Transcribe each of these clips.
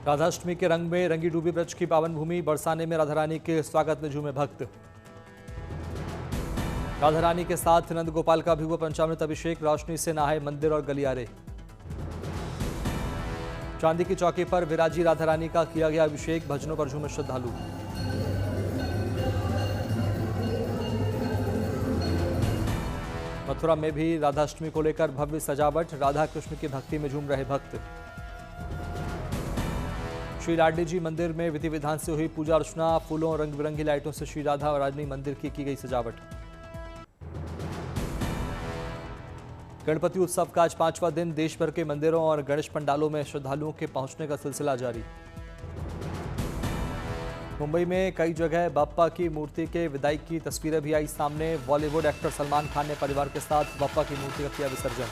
राधाष्टमी के रंग में रंगी डूबी ब्रज की पावन भूमि बरसाने में राधा रानी के स्वागत में झूमे भक्त। राधा रानी के साथ नंद गोपाल का भी हुआ पंचामृत अभिषेक, रोशनी से नहाए मंदिर और गलियारे। चांदी की चौकी पर विराजी राधा रानी का किया गया अभिषेक, भजनों पर झूमे श्रद्धालु। मथुरा में भी राधाष्टमी को लेकर भव्य सजावट, राधा कृष्ण की भक्ति में झूम रहे भक्त। श्री लाडली जी मंदिर में विधि विधान से हुई पूजा अर्चना, फूलों और रंग बिरंगी लाइटों से श्री राधा और रानी मंदिर की गई सजावट। गणपति उत्सव का आज 5वां दिन, देश भर के मंदिरों और गणेश पंडालों में श्रद्धालुओं के पहुंचने का सिलसिला जारी। मुंबई में कई जगह बप्पा की मूर्ति के विदाई की तस्वीरें भी आई सामने। बॉलीवुड एक्टर सलमान खान ने परिवार के साथ बप्पा की मूर्ति का किया विसर्जन।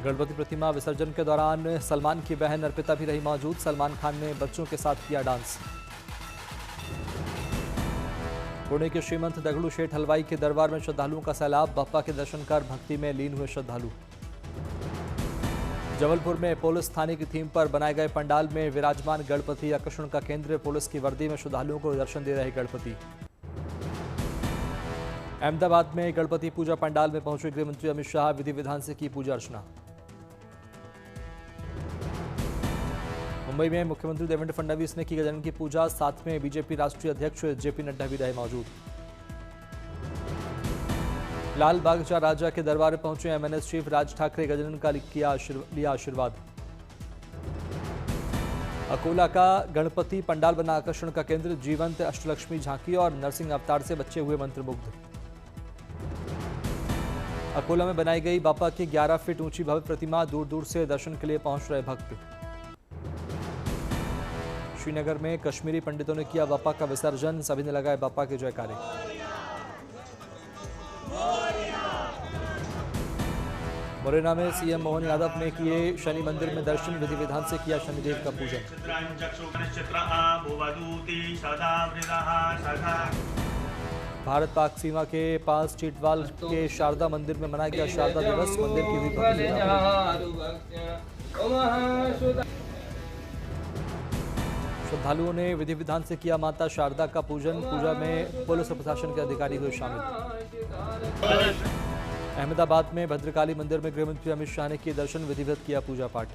गणपति प्रतिमा विसर्जन के दौरान सलमान की बहन अर्पिता भी रही मौजूद। सलमान खान ने बच्चों के साथ किया डांस। पुणे के श्रीमंत दगड़ू शेठ हलवाई के दरबार में श्रद्धालुओं का सैलाब, बप्पा के दर्शन कर भक्ति में लीन हुए श्रद्धालु। जबलपुर में पुलिस थाने की थीम पर बनाए गए पंडाल में विराजमान गणपति आकर्षण का केंद्र, पुलिस की वर्दी में श्रद्धालुओं को दर्शन दे रहे गणपति। अहमदाबाद में गणपति पूजा पंडाल में पहुंचे गृह मंत्री अमित शाह, विधि विधान से की पूजा अर्चना। मुंबई में मुख्यमंत्री देवेंद्र फडणवीस ने की गजानन की पूजा, साथ में बीजेपी राष्ट्रीय अध्यक्ष जेपी नड्डा भी रहे मौजूद। लाल बागचा राजा के दरबार में पहुंचे एमएनएस चीफ राज ठाकरे, गजानन का लिया आशीर्वाद। अकोला का गणपति पंडाल बना आकर्षण का केंद्र, जीवंत अष्टलक्ष्मी झांकी और नरसिंह अवतार से बच्चे हुए मंत्रमुग्ध। अकोला में बनाई गई बापा की 11 फीट ऊंची भव्य प्रतिमा, दूर दूर से दर्शन के लिए पहुंच रहे भक्त। श्रीनगर में कश्मीरी पंडितों ने किया बापा का विसर्जन, सभी ने लगाए बापा के जयकारे। मुरैना में सीएम मोहन यादव ने किए शनि मंदिर में दर्शन, विधि विधान से किया शनिदेव का पूजन। भारत पाक सीमा के पास चीटवाल के शारदा मंदिर में मनाया गया शारदा दिवस, मंदिर की हुई भक्ति। श्रद्धालुओं ने विधि विधान से किया माता शारदा का पूजन, पूजा में पुलिस और प्रशासन के अधिकारी हुए शामिल। अहमदाबाद में भद्रकाली मंदिर में गृह मंत्री अमित शाह ने किए दर्शन, विधिवत किया पूजा पाठ।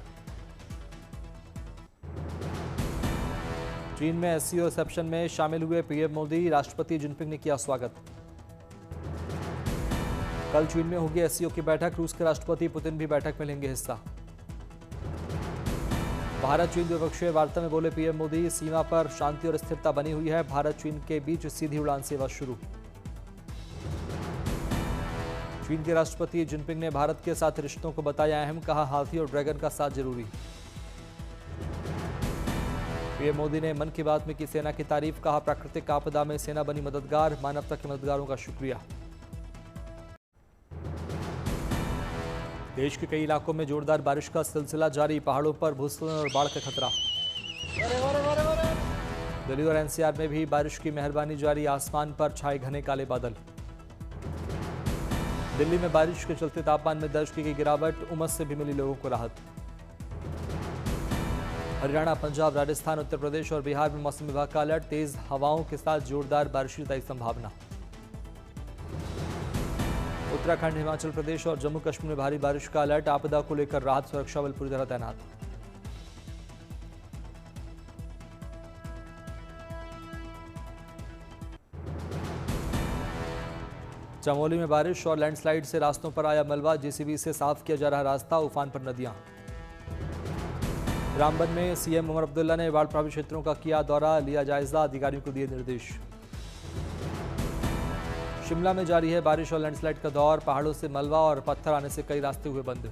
चीन में एससीओ रिसेप्शन में शामिल हुए पीएम मोदी, राष्ट्रपति जिनपिंग ने किया स्वागत। कल चीन में होगी एससीओ की बैठक, रूस के राष्ट्रपति पुतिन भी बैठक में लेंगे हिस्सा। भारत चीन द्विपक्षीय वार्ता में बोले पीएम मोदी, सीमा पर शांति और स्थिरता बनी हुई है, भारत चीन के बीच सीधी उड़ान सेवा शुरू। चीन के राष्ट्रपति जिनपिंग ने भारत के साथ रिश्तों को बताया अहम, कहा हाथी और ड्रैगन का साथ जरूरी। पीएम मोदी ने मन की बात में की सेना की तारीफ, कहा प्राकृतिक आपदा में सेना बनी मददगार, मानवता के मददगारों का शुक्रिया। देश के कई इलाकों में जोरदार बारिश का सिलसिला जारी, पहाड़ों पर भूस्खलन और बाढ़ का खतरा। दिल्ली और एनसीआर में भी बारिश की मेहरबानी जारी, आसमान पर छाए घने काले बादल। दिल्ली में बारिश के चलते तापमान में दर्ज की गई गिरावट, उमस से भी मिली लोगों को राहत। हरियाणा, पंजाब, राजस्थान, उत्तर प्रदेश और बिहार में मौसम विभाग का अलर्ट, तेज हवाओं के साथ जोरदार बारिश की संभावना। उत्तराखंड, हिमाचल प्रदेश और जम्मू कश्मीर में भारी बारिश का अलर्ट, आपदा को लेकर राहत सुरक्षा बल पूरी तरह तैनात। चमोली में बारिश और लैंडस्लाइड से रास्तों पर आया मलबा, जेसीबी से साफ किया जा रहा रास्ता, उफान पर नदियां। रामबन में सीएम उमर अब्दुल्ला ने बाढ़ प्रभावित क्षेत्रों का किया दौरा, लिया जायजा, अधिकारियों को दिए निर्देश। शिमला में जारी है बारिश और लैंडस्लाइड का दौर, पहाड़ों से मलबा और पत्थर आने से कई रास्ते हुए बंद।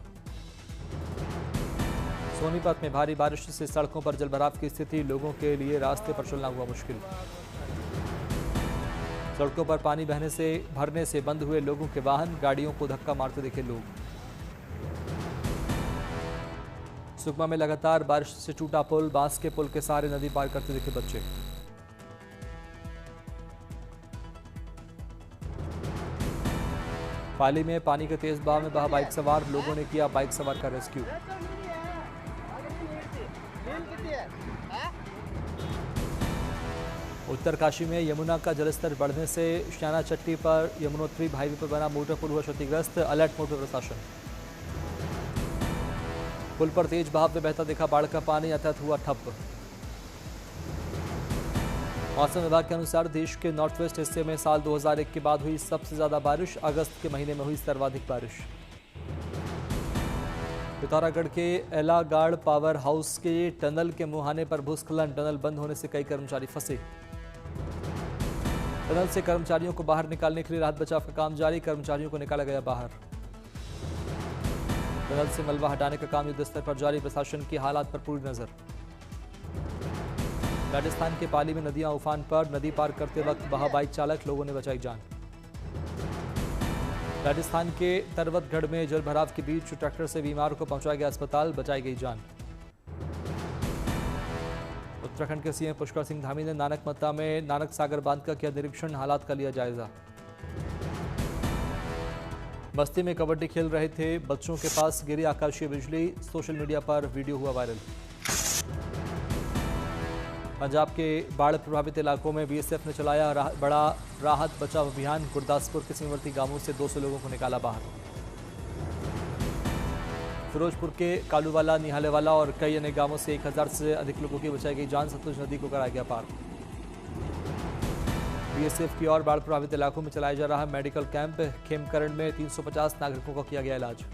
सोनीपत में भारी बारिश से सड़कों पर जलभराव की स्थिति, लोगों के लिए रास्ते पर चलना हुआ मुश्किल। सड़कों पर पानी भरने से बंद हुए लोगों के वाहन, गाड़ियों को धक्का मारते दिखे लोग। सुकमा में लगातार बारिश से टूटा पुल, बांस के पुल के सहारे नदी पार करते दिखे बच्चे। पाली में पानी के तेज बहाव में बहा बाइक सवार, लोगों ने किया बाइक सवार का रेस्क्यू। उत्तरकाशी में यमुना का जलस्तर बढ़ने से श्याना चट्टी पर यमुनोत्री हाईवे पर बना मोटर पुल हुआ क्षतिग्रस्त, अलर्ट मोड पर प्रशासन। पुल पर तेज बहाव में बहता दिखा बाढ़ का पानी, यातायात हुआ ठप। मौसम विभाग के अनुसार देश के नॉर्थ वेस्ट हिस्से में साल 2001 के बाद हुई सबसे ज्यादा बारिश, अगस्त के महीने में हुई सर्वाधिक बारिश। पिथौरागढ़ के एलागाड़ पावर हाउस के टनल के मुहाने पर भूस्खलन, टनल बंद होने से कई कर्मचारी फंसे। टनल से कर्मचारियों को बाहर निकालने के लिए राहत बचाव का काम जारी, कर्मचारियों को निकाला गया बाहर। टनल से मलबा हटाने का काम युद्ध स्तर पर जारी, प्रशासन की हालात पर पूरी नजर। राजस्थान के पाली में नदियां उफान पर, नदी पार करते वक्त बहा बाइक चालक, लोगों ने बचाई जान। राजस्थान के तरवतगढ़ में जलभराव के बीच ट्रैक्टर से बीमार को पहुंचाया गया अस्पताल, बचाई गई जान। उत्तराखंड के सीएम पुष्कर सिंह धामी ने नानक मत्ता में नानक सागर बांध का किया निरीक्षण, हालात का लिया जायजा। बस्ती में कबड्डी खेल रहे थे बच्चों के पास गिरी आकाशीय बिजली, सोशल मीडिया पर वीडियो हुआ वायरल। पंजाब के बाढ़ प्रभावित इलाकों में बीएसएफ ने चलाया बड़ा राहत बचाव अभियान, गुरदासपुर के सीमावर्ती गांवों से 200 लोगों को निकाला बाहर। फिरोजपुर के कालूवाला, निहालेवाला और कई अन्य गांवों से 1000 से अधिक लोगों की बचाई गई जान, सतलुज नदी को कराया गया पार। बीएसएफ की ओर बाढ़ प्रभावित इलाकों में चलाया जा रहा मेडिकल कैंप, खेमकरण में 350 नागरिकों का किया गया इलाज।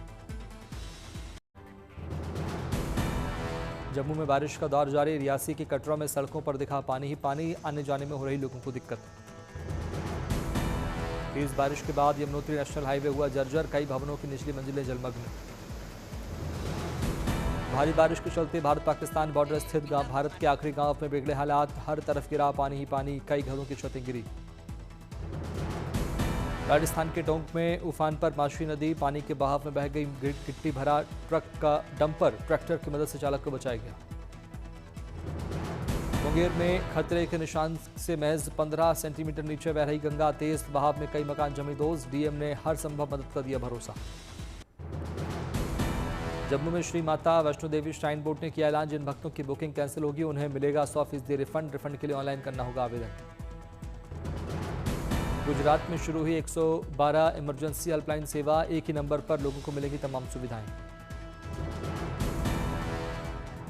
जम्मू में बारिश का दौर जारी, रियासी की कटरा में सड़कों पर दिखा पानी ही पानी, आने जाने में हो रही लोगों को दिक्कत। तेज बारिश के बाद यमुनोत्री नेशनल हाईवे हुआ जर्जर, कई भवनों की निचली मंजिलें जलमग्न। भारी बारिश के चलते भारत पाकिस्तान बॉर्डर स्थित भारत के आखिरी गांव में बिगड़े हालात, हर तरफ गिरा पानी ही पानी, कई घरों की छतें गिरी। राजस्थान के टोंक में उफान पर माशी नदी, पानी के बहाव में बह गई गिट्टी भरा ट्रक का डंपर, ट्रैक्टर की मदद से चालक को बचाया गया। मुंगेर में खतरे के निशान से महज 15 सेंटीमीटर नीचे बह रही गंगा, तेज बहाव में कई मकान जमींदोज, डीएम ने हर संभव मदद का दिया भरोसा। जम्मू में श्री माता वैष्णो देवी श्राइन बोर्ड ने किया ऐलान, जिन भक्तों की बुकिंग कैंसिल होगी उन्हें मिलेगा 100% रिफंड के लिए ऑनलाइन करना होगा आवेदन। गुजरात में शुरू हुई 112 इमरजेंसी हेल्पलाइन सेवा, एक ही नंबर पर लोगों को मिलेगी तमाम सुविधाएं।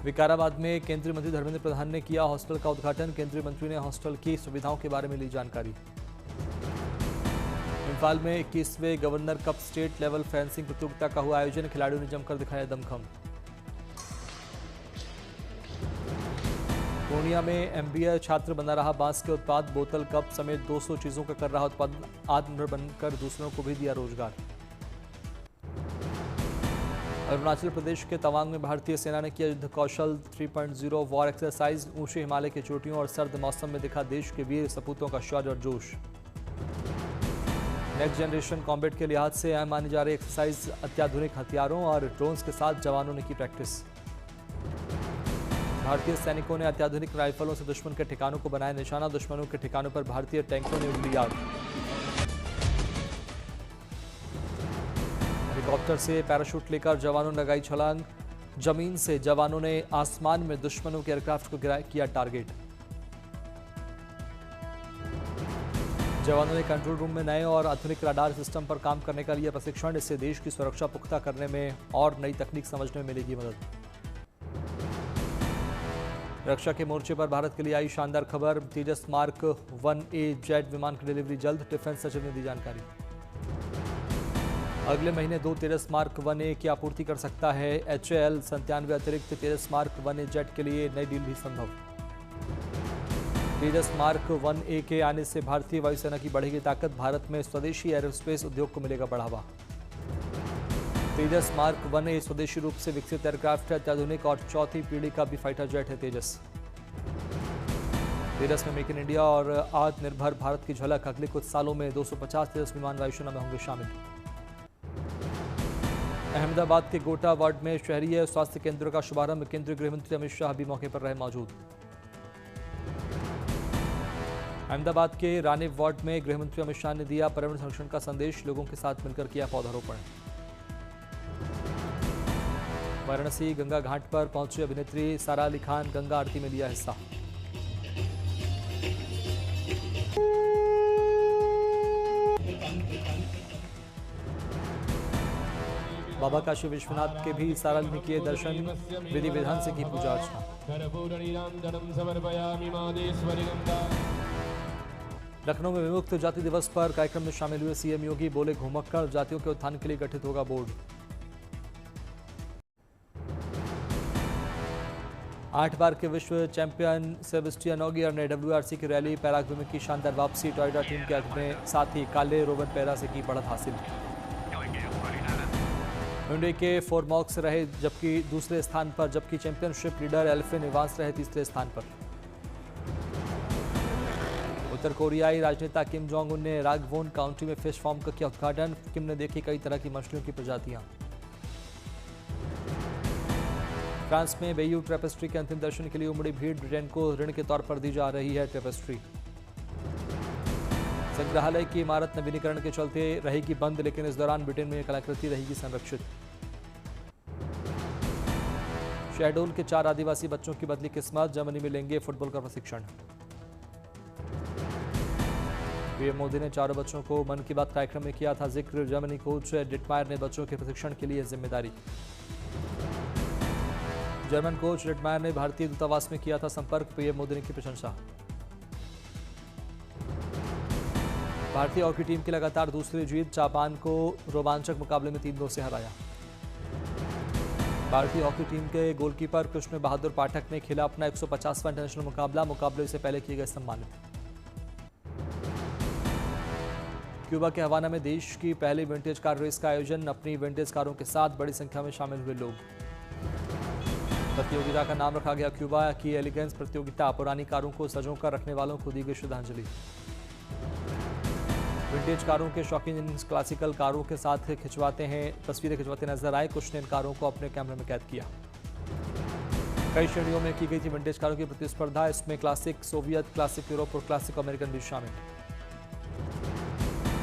विकाराबाद में केंद्रीय मंत्री धर्मेंद्र प्रधान ने किया हॉस्टल का उद्घाटन, केंद्रीय मंत्री ने हॉस्टल की सुविधाओं के बारे में ली जानकारी। इम्फाल में 21वें governor cup state level fencing प्रतियोगिता का हुआ आयोजन, खिलाड़ियों ने जमकर दिखाया दमखम। पूर्णिया में एमबीए छात्र बना रहा बांस के उत्पाद, बोतल, कप समेत 200 चीजों का कर रहा उत्पादन, आत्मनिर्भर बनकर दूसरों को भी दिया रोजगार। अरुणाचल प्रदेश के तवांग में भारतीय सेना ने किया युद्ध कौशल 3.0 वॉर एक्सरसाइज, ऊंचे हिमालय की चोटियों और सर्द मौसम में दिखा देश के वीर सपूतों का शौर्य और जोश। नेक्स्ट जनरेशन कॉम्बैट के लिहाज से अहम मानी जा रही एक्सरसाइज, अत्याधुनिक हथियारों और ड्रोन्स के साथ जवानों ने की प्रैक्टिस। भारतीय सैनिकों ने अत्याधुनिक राइफलों से दुश्मन के ठिकानों को बनाया निशाना, दुश्मनों के ठिकानों पर भारतीय टैंकों ने उगली आग। हेलीकॉप्टर से पैराशूट लेकर जवानों ने लगाई छलांग, जमीन से जवानों ने आसमान में दुश्मनों के एयरक्राफ्ट को किया टारगेट। जवानों ने कंट्रोल रूम में नए और आधुनिक रडार सिस्टम पर काम करने का लिया प्रशिक्षण, इससे देश की सुरक्षा पुख्ता करने में और नई तकनीक समझने में मिलेगी मदद। रक्षा के मोर्चे पर भारत के लिए आई शानदार खबर, तेजस मार्क 1A जेट विमान की डिलीवरी जल्द, डिफेंस सचिव ने दी जानकारी। अगले महीने 2 तेजस मार्क 1A की आपूर्ति कर सकता है HAL 97 अतिरिक्त तेजस मार्क 1A जेट के लिए नई डील भी संभव। तेजस मार्क 1A के आने से भारतीय वायुसेना की बढ़ेगी ताकत, भारत में स्वदेशी एरोस्पेस उद्योग को मिलेगा बढ़ावा। तेजस मार्क 1A स्वदेशी रूप से विकसित एयरक्राफ्ट है, अत्याधुनिक और चौथी पीढ़ी का भी फाइटर जेट है तेजस। तेजस में मेक इन इंडिया और आत्मनिर्भर भारत की झलक, अगले कुछ सालों में 250 तेजस विमान वायुसेना में होंगे शामिल। अहमदाबाद के गोटा वार्ड में शहरीय स्वास्थ्य केंद्र का शुभारंभ, केंद्रीय गृह मंत्री अमित शाह भी मौके पर रहे मौजूद। अहमदाबाद के रानी वार्ड में गृह मंत्री अमित शाह ने दिया पर्यावरण संरक्षण का संदेश, लोगों के साथ मिलकर किया पौधारोपण। वाराणसी गंगा घाट पर पहुंची अभिनेत्री सारा अली खान, गंगा आरती में लिया हिस्सा। बाबा काशी विश्वनाथ के भी सारा ने किए दर्शन, विधि विधान से की पूजा अर्चना। लखनऊ में विमुक्त जाति दिवस पर कार्यक्रम में शामिल हुए सीएम योगी, बोले घुमक्कड़ जातियों के उत्थान के लिए गठित होगा बोर्ड। 8 बार के विश्व चैंपियन सेबेस्टियन ऑगियर ने WRC की रैली पैराग्वे में की शानदार वापसी, टोयोटा टीम के अपने साथी काले रोवन पेरा से की बढ़त हासिल। हुंडई के फोरमॉक्स रहे जबकि दूसरे स्थान पर, जबकि चैंपियनशिप लीडर एल्फे निवास रहे तीसरे स्थान पर। उत्तर कोरियाई राजनेता किम जोंग उन ने रागवोन काउंटी में फिश फार्म का किया उद्घाटन, किम ने देखी कई तरह की मछलियों की प्रजातियां। फ्रांस में बेयू टेपेस्ट्री के अंतिम दर्शन के लिए उमड़ी भीड़, ब्रिटेन को ऋण के तौर पर दी जा रही है टेपेस्ट्री। संग्रहालय की इमारत नवीनीकरण के चलते रहेगी बंद, लेकिन इस दौरान ब्रिटेन में कलाकृति रहेगी संरक्षित। शहडोल के 4 आदिवासी बच्चों की बदली किस्मत, जर्मनी में लेंगे फुटबॉल का प्रशिक्षण। पीएम मोदी ने चारों बच्चों को मन की बात कार्यक्रम में किया था जिक्र, जर्मनी कोच डिटमायर ने बच्चों के प्रशिक्षण के लिए जिम्मेदारी। जर्मन कोच डिटमायर ने भारतीय दूतावास में किया था संपर्क, पीएम मोदी ने की प्रशंसा। भारतीय हॉकी टीम की लगातार दूसरी जीत, जापान को रोमांचक मुकाबले में 3-2 से हराया। भारतीय हॉकी टीम के गोलकीपर कृष्ण बहादुर पाठक ने खेला अपना 150वां इंटरनेशनल मुकाबले से पहले किए गए सम्मानित। क्यूबा के हवाना में देश की पहली विंटेज कार रेस का आयोजन, अपनी विंटेज कारों के साथ बड़ी संख्या में शामिल हुए लोग। प्रतियोगिता का नाम रखा गया क्यूबा की एलिगेंस प्रतियोगिता, पुरानी कारों को सजों कर रखने वालों को दी गई श्रद्धांजलि। विंटेज कारों के शौकीन क्लासिकल कारों के साथ तस्वीरें खिंचवाते नजर आए, कुछ ने इन कारों को अपने कैमरे में कैद किया। कई श्रेणियों में की गई थी विंटेज कारों की प्रतिस्पर्धा, इसमें क्लासिक सोवियत, क्लासिक यूरोप और क्लासिक अमेरिकन भी शामिल।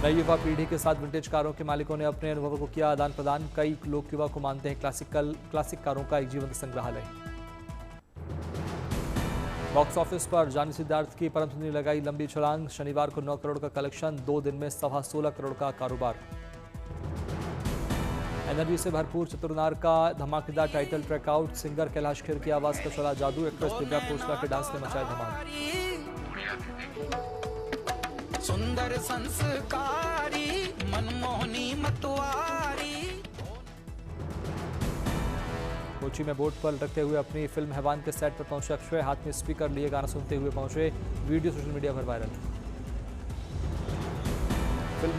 नई युवा पीढ़ी के साथ विंटेज कारों के मालिकों ने अपने अनुभवों को किया आदान प्रदान, कई लोग क्यूबा को मानते हैं क्लासिक कारों का एक जीवंत संग्रहालय। बॉक्स ऑफिस पर जानी सिद्धार्थ की परम सुंदरी लगाई लंबी छलांग, शनिवार को 9 करोड़ का कलेक्शन, 2 दिन में 16.25 करोड़ का कारोबार। एनर्जी से भरपूर चतुरनार का धमाकेदार title track out, singer Kailash Kher की आवाज का चला जादू, एक्ट्रेस दिव्या खोसला के डांस ने मचाया धमाल। सुंदर संस्कारी मनमोहनी मतवारी। कोची में बोट पर लटकते हुए अपनी फिल्म हैवान के सेट पर पहुंचे अक्षय, हाथ में स्पीकर लिए गाना सुनते हुए पहुंचे, वीडियो सोशल मीडिया पर वायरल। फिल्म